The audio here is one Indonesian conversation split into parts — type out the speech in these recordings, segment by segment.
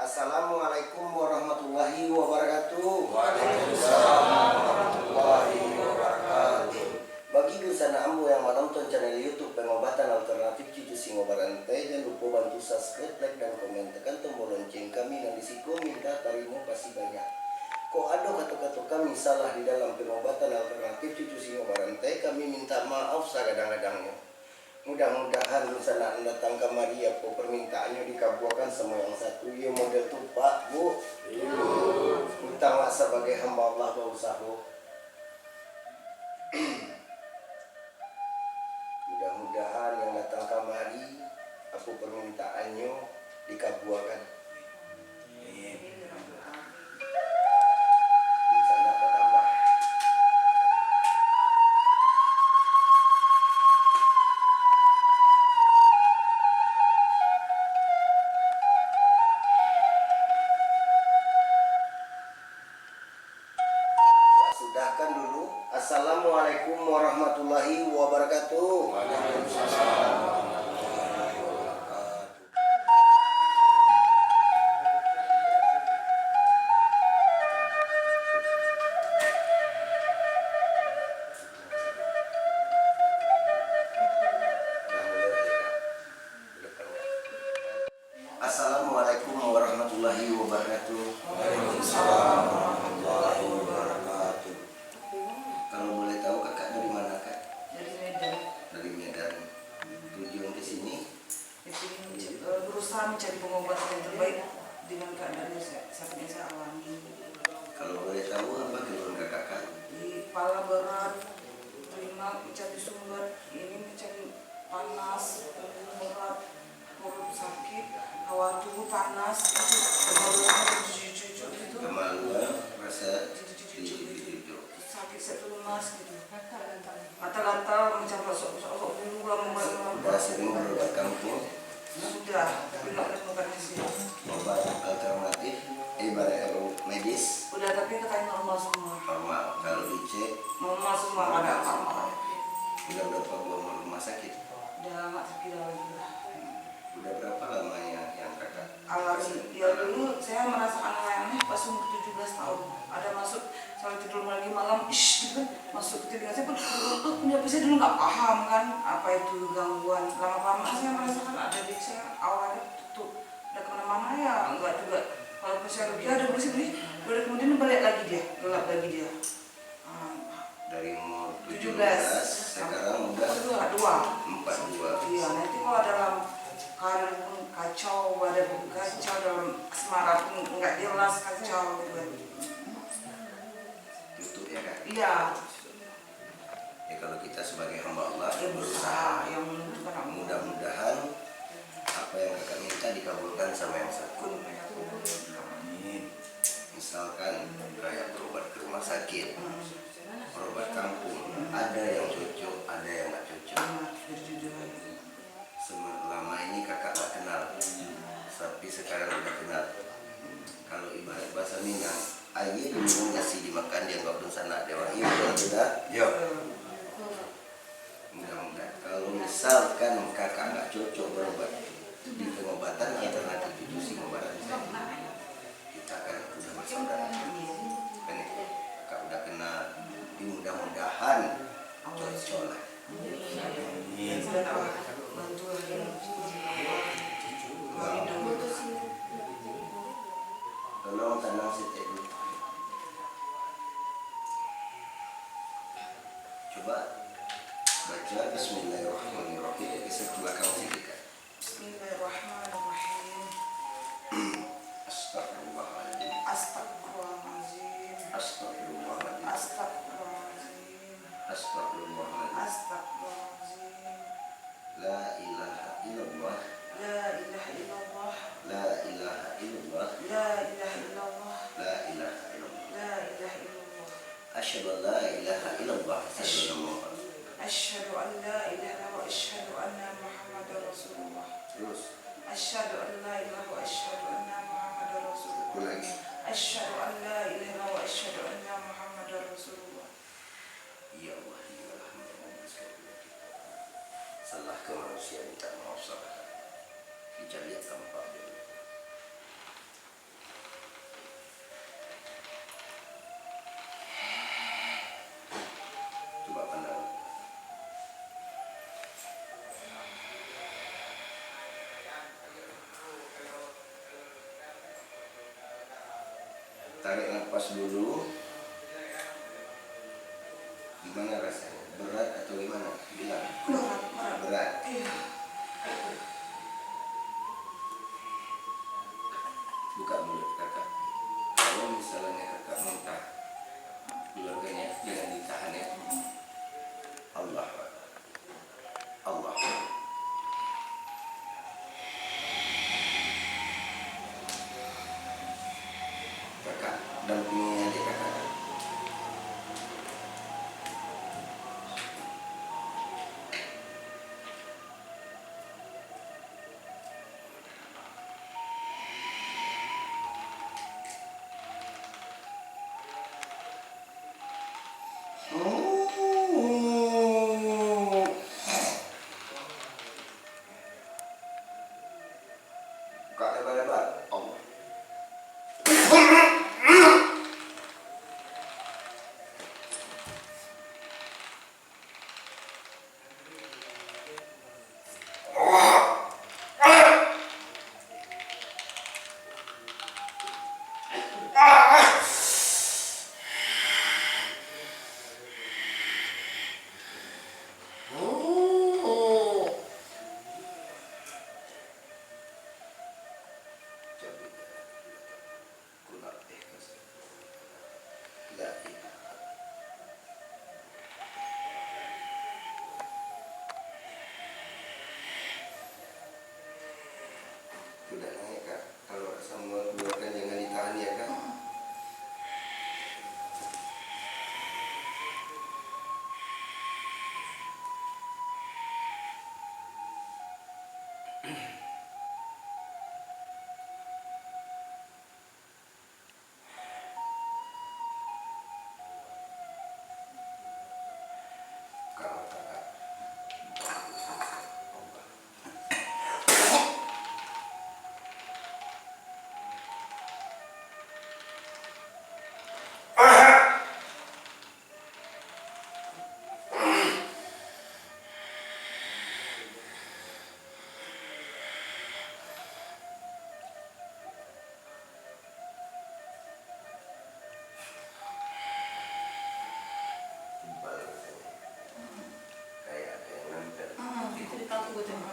Assalamualaikum warahmatullahi wabarakatuh. Waalaikumsalam warahmatullahi wabarakatuh. Bagi busana ambo yang menonton channel YouTube Pengobatan Alternatif Cucu Singo Barantai, jangan lupa bantu subscribe, like, dan komen. Tekan tombol lonceng kami dan disiko minta tarimo pasti banyak. Kok ada kata-kata kami salah di dalam Pengobatan Alternatif Cucu Singo Barantai, kami minta maaf sagadang-gadangnya. Mudah-mudahan busana datang kemari apa permintaannya dikabulkan semua yang satu. Iya model tupak bu. Utang sebagai hamba Allah berusaha. Mudah-mudahan yang datang kemari apa permintaannya dikabulkan. Busana bertambah. Sudahkan dulu. Assalamualaikum warahmatullahi wabarakatuh. Waalaikumsalam warahmatullahi wabarakatuh. Assalamualaikum warahmatullahi wabarakatuh. Waalaikumsalam warahmatullahi wabarakatuh. Kalau boleh tahu kakak dari mana kak? Dari Medan. Dari Medan. Tujuan ke sini? Berusaha mencari pengobatan yang terbaik dengan keadaan sakit yang saya alami. Kalau boleh tahu apa keluhan kakak? Di kepala berat, telinga mencari sumber, ini mencari panas, berat, perut sakit, hawa tubuh panas, itu kemaluan cucu-cucu gitu. Kemaluan, rasa Cucu-cucu gitu. di Sakit saya lemas gitu. Gatal-gatal macam sok-sok dulu Sudah sering berobat kampung, sudah, tapi nggak ada obat hasil. obat alternatif, medis, Udah tapi katanya normal semua. normal. Kalau dicek, Normal semua ada apa-apa. udah berapa bulan rumah sakit? Udah nggak sakit lagi lah. Udah berapa lamanya yang kakak? Alami, ya dulu saya merasakan aneh pas umur 17 tahun. Ada masuk, saya tidur lagi malam, gitu kan, masuk ke telinga saya pun, saya dulu nggak paham kan apa itu gangguan. Lama-lama saya merasakan ada di saya awalnya tutup, udah kemana-mana ya enggak juga. Kalau saya rugi ada bersih, udah kemudian balik lagi dia, gelap lagi dia. Dari umur 17 sekarang udah 42. 42. Iya, nanti kalau dalam karir pun kacau, badan pun kacau, dalam asmara pun nggak jelas kacau gitu kan. Tutup ya kak? Iya, Ya kalau kita sebagai hamba Allah ya berusaha yang menentukan aku. mudah-mudahan apa yang kakak minta dikabulkan sama yang satu. Misalkan kayak berobat ke rumah sakit, berobat kampung, ada yang cocok, ada yang nggak cocok. Selama ini kakak nggak kenal, tapi sekarang udah kenal. Kalau ibarat bahasa Minang, ayah dulu ngasih dimakan dia nggak belum sana dewa. Iya benar. Yo. Mudah-mudahan kalau misalkan kakak nggak cocok berobat di pengobatan alternatif itu Singo Barantai, kita kan udah bersaudara. Kan itu, kakak udah kenal. Mudah-mudahan cocok lah. Tolong tenang situ dulu. Coba baca Bismillahirrahmanirrahim. Setelah kamu sedikit. Bismillahirrahmanirrahim. Astagfirullahaladzim. Astagfirullahaladzim. Astagfirullahaladzim. Astagfirullahaladzim. Astagfirullahaladzim. Astagfirullahaladzim. La ilaha illallah. La ilaha illallah. La ilaha illallah. La ilaha illallah. La ilaha illallah. La ilaha illallah. Asyhadu an la ilaha illallah. Asyhadu an la ilaha illallah wa asyhadu anna Muhammadar Rasulullah. Terus Asyhadu an la ilaha wa asyhadu anna Muhammadar Rasulullah. lagi. Asyhadu an la ilaha illallah wa asyhadu anna Muhammadar Rasulullah. Ya Allah, ya Rahman. Salah ke manusia minta maaf salah. Dicari kamu Pak. Tarik nafas dulu. Gimana rasanya? Berat atau gimana? Bilang. Berat. Berat. Iya. Buka mulut kakak. Kalau misalnya kakak muntah, keluarganya jangan ditahan ya. Allah. Allah. Kakak, dampingi adik kakak. Buka lebar-lebar. Allah. Udah naik kak. Kalau semua keluarga jangan ditahan ya kak. Kalau kakak. Tebal rasanya. Kayak ada yang nempel. Itu di kaku gue tembak.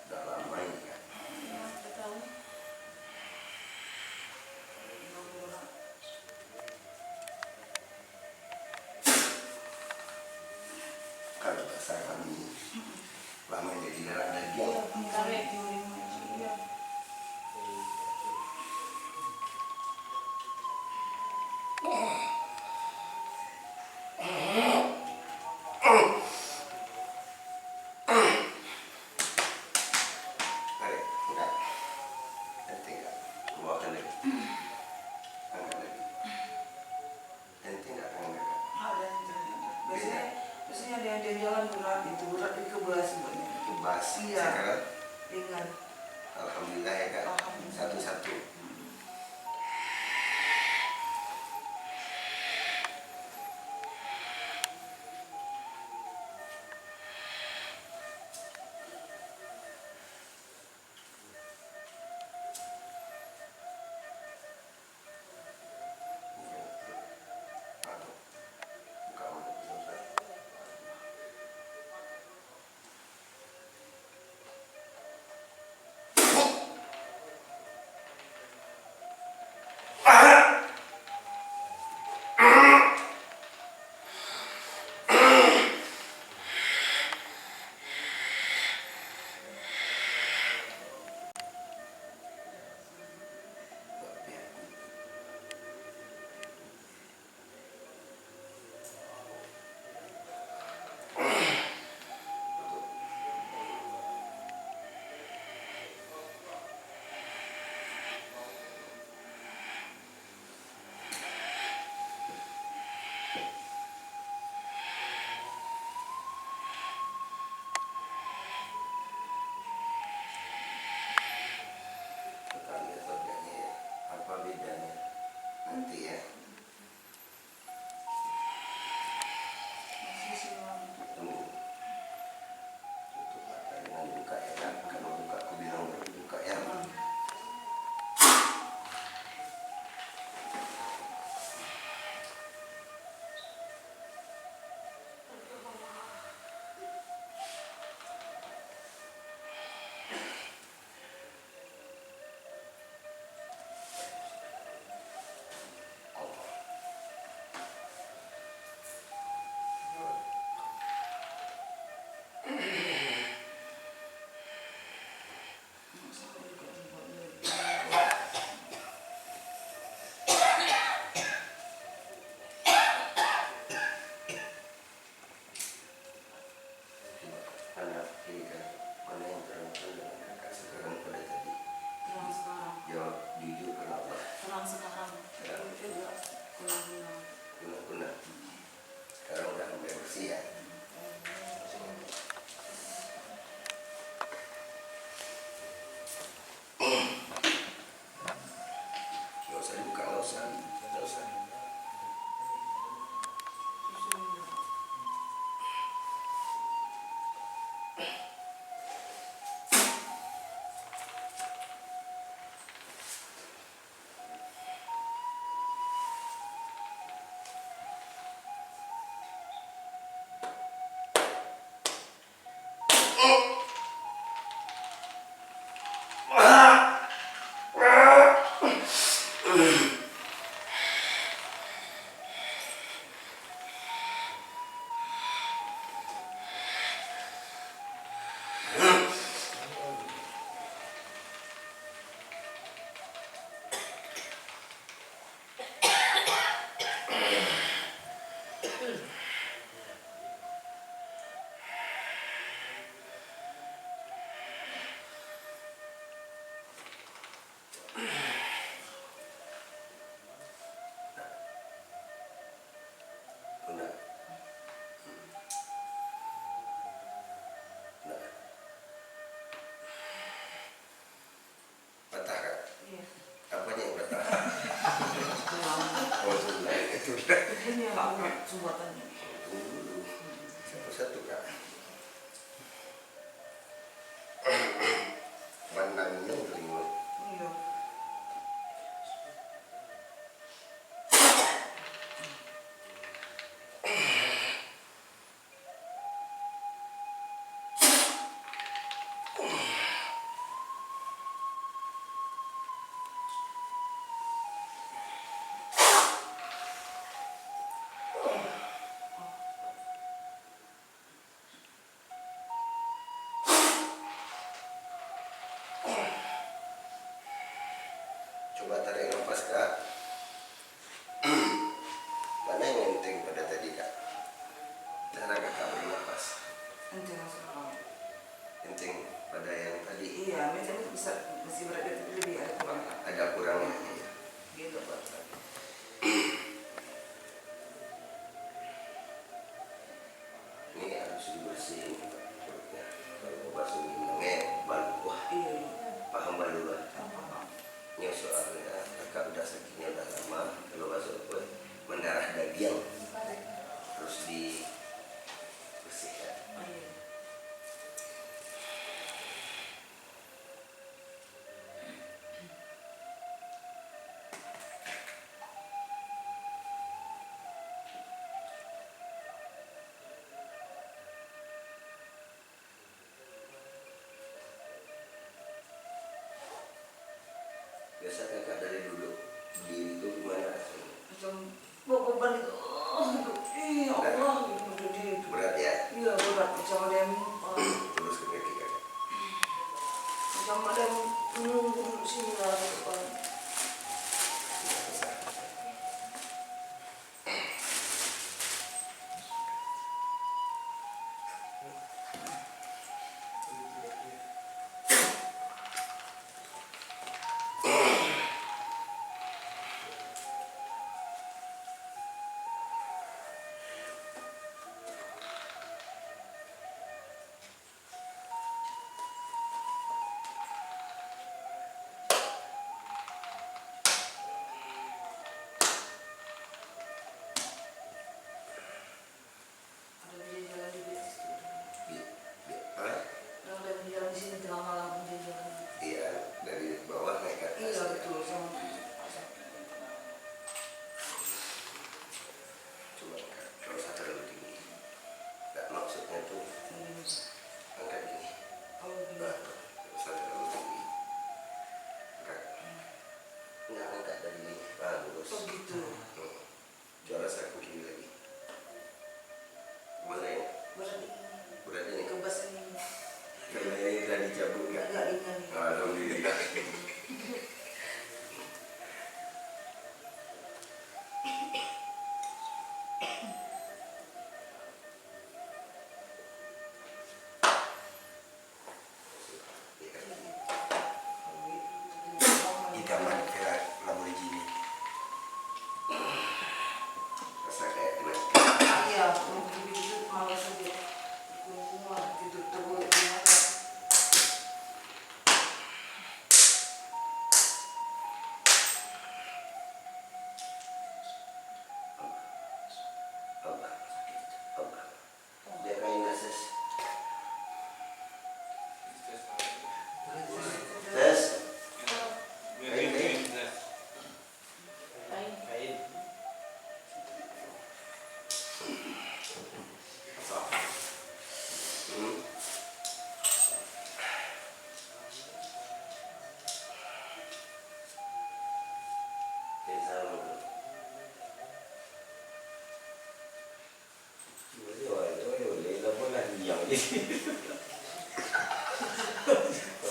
Udah lama ini kak. Kalau bahasa kami lama jadi darah daging. Tarik di lima. Iya. Tarik, enggak. Nanti enggak. Keluarkan lagi. Angkat lagi. Nanti enggak angkat kak. Ada yang biasanya ada yang dia jalan berat itu berat di kebas sebenarnya. Kebas. Iya. Sekarang Ringan. alhamdulillah ya kak. Alhamdulillah. Satu-satu. Buka mulut selesai. Anak ini kan mana yang terangkan dengan kakak sekarang pada tadi Terang sekarang. jawab jujur kenapa Terang sekarang. Ya. Itu juga guna-guna. guna-guna sekarang udah mulai bersih ya. Nggak usah dibuka, nggak usah. Udah. Udah. Patah kan? Iya. Apanya yang patah? Tulang. Oh, sebelah itu udah. Ini yang nggak urat sumbatannya. Tunggu dulu. Satu-satu kak. Pandangnya terima. Iya. Coba tarik nafas kak. Mana yang penting pada tadi kak? Cara kakak bernafas. Nanti sekarang. Penting pada yang tadi. Iya, meja itu bisa masih berada tapi lebih ada kurang. Ada kurangnya. Ya. Gitu Pak. Ini harus dibersihin perutnya. Kalau basuh minumnya balu. Wah, Iya. paham balu lah. Apa? Ini soalnya kakak udah sakitnya udah lama. Kalau basuh apa? Mendarah daging. Terus dibersihkan. Oh, iya. Biasa kakak dari dulu berdiri itu gimana rasanya? Macam beban itu. Ya Allah, gitu berdiri. Berat ya? Iya berat macam ada yang Terus ke kaki kakak. macam ada yang menunggu duduk sini lah depan. Ada dia jalan di situ. Hah? Yang ada di jalan di sini tengah malam dia jalan. Iya, dari bawah naik ke atas. Iya ya. betul sama. Coba Kak, kalau saya terlalu tinggi. Nggak maksudnya tuh Ini. angkat gini. Oh Nah, gila. kalau saya terlalu tinggi. Angkat. Nggak angkat dari ini. Ah, lurus. Oh gitu. Coba saya ke kiri lagi. Mana yang Berarti berat ini? kebas ini Karena ini udah dicabut kan? agak ringan nih. Alhamdulillah.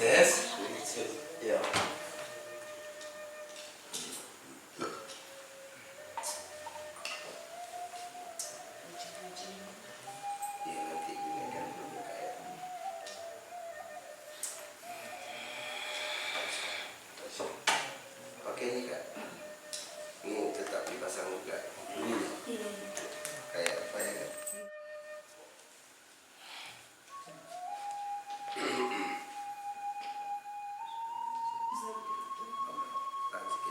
Ses. Ya. Iya nanti ini kan belum kayak. Oke nih kak. Ini tetap dipasang juga. Ini kayak apa ya kan? Langsung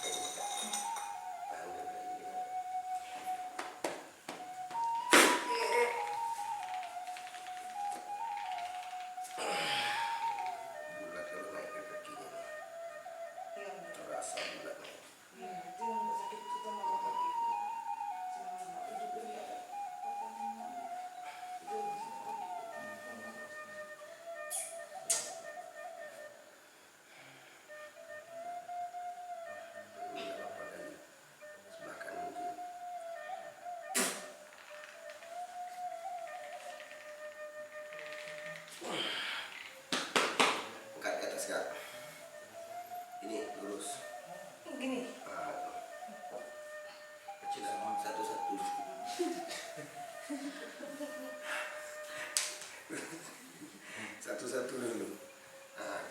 aja kak. Bulat kalau naik ke kakinya nih. Terasa bulat nih. Ini nggak apa-apa lagi. Sebelah kanan itu. Angkat ke atas kak. Ini lurus. Gini. Kecil satu-satu. Satu-satu dulu. Nah,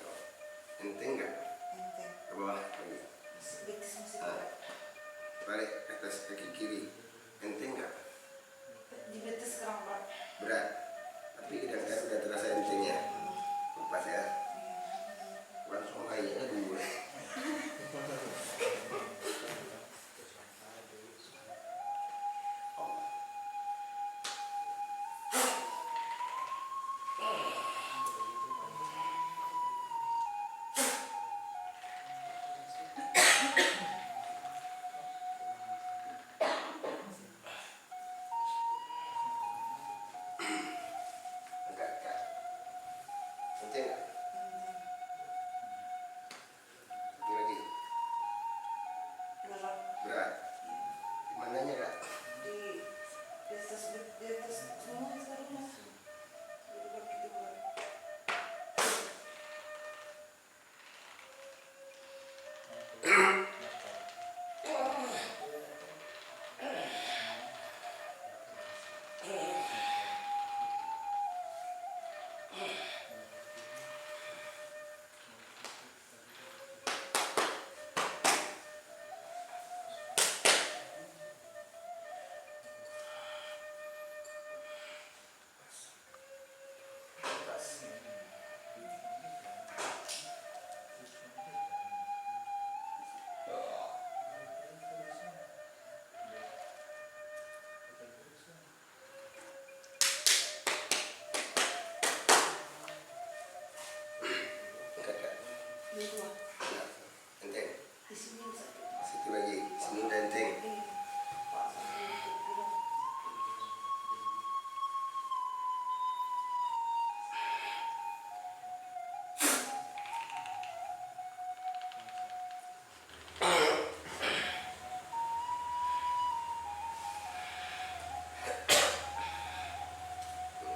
enteng nggak? Enteng. Ke bawah lagi. Betis masih Ah, balik ke atas kaki kiri. Enteng nggak? di betis sekarang Pak. Berat. Tapi kadang-kadang udah terasa entengnya. Lepas ya. Langsung naiknya dulu. Angkat kak. Enteng nggak? Satu lagi. Berat. Berat. Di mananya kak? Di atas semua sekarang Mas. Berat gitu berat. Pas. Angkat kak. Di dua. Nah, enteng. Di sini bisa. Situ lagi. Sini udah enteng. Pak sampai berat.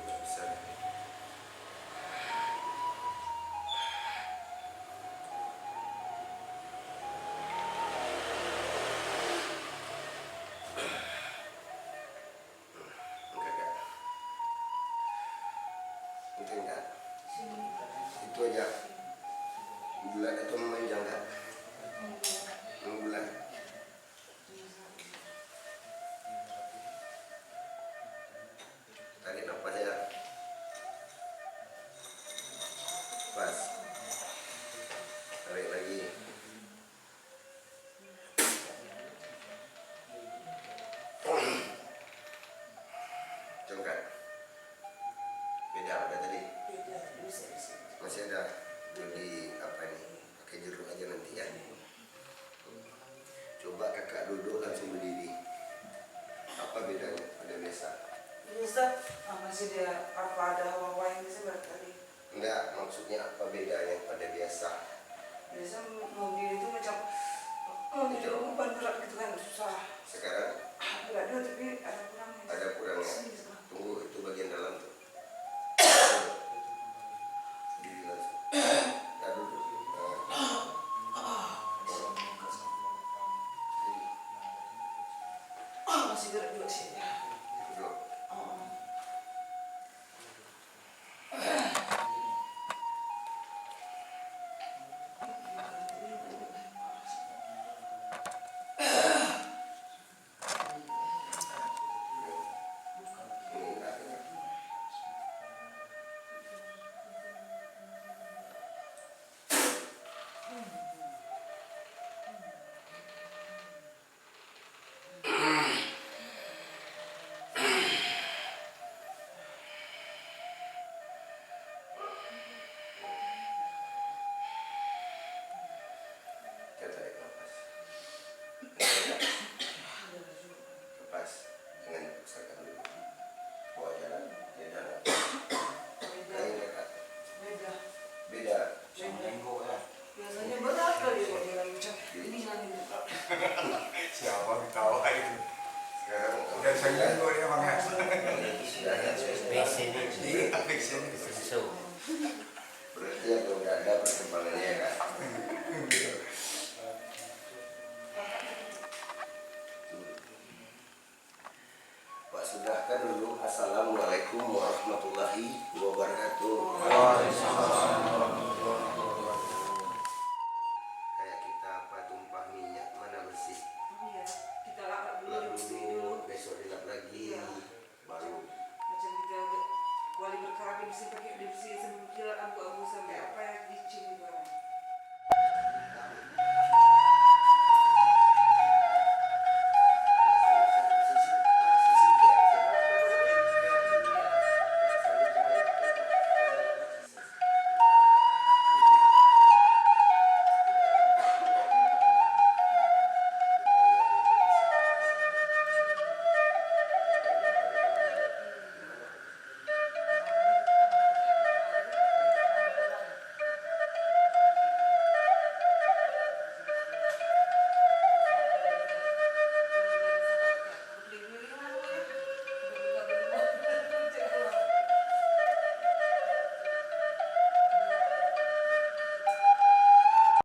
Nggak bisa. Angkat kak. Enteng kak. Sini. Itu aja. Bulat atau memanjang kak? Bulat. Tarik nafas ya. Pas. Tarik lagi. Congkat. Beda udah tadi. Beda. Bisa di sini. Masih ada. Itu di apa nih? Pakai jeruk aja nanti ya. Coba kakak duduk langsung berdiri. Apa bedanya? Udah biasa. Bisa. Masih dia apa ada hawa-hawa yang bisa berat tadi. Enggak, maksudnya apa bedanya pada biasa? Biasa mobil itu macam mobil ban berat gitu kan susah. Sekarang Berat juga tapi ada kurangnya. ada kurangnya. Sini sekarang. Tunggu, itu bagian dalam tuh. Diri langsung. Nah, duduk. Masih berat juga sih ya. Duduk. Ini enggak. Kita tarik nafas. Lepas. Jangan dipaksakan dulu. Bawa jalan. Dia jalan. Lain dekat. Beda. Beda. Seminggu ya. Biasanya berat kali kalau jalan macam ini jalan berat. Siapa tahu itu. Sekarang Udah seminggu dia bang ya. itu sudah ada. Iya, fix ini. Berarti yang udah ada perkembangannya kan. Pak sudahkan dulu. Assalamualaikum warahmatullahi wabarakatuh. Kayak kita apa tumpah minyak mana bersih. Oh iya, kita lap dulu, Lap dibersihin dulu, dulu. besok dilap lagi. Iya. Baru Macam kita kuali berkarat dibersihin pakai dibersihin sebelum kilat abu-abu sampai apa yang licin juga.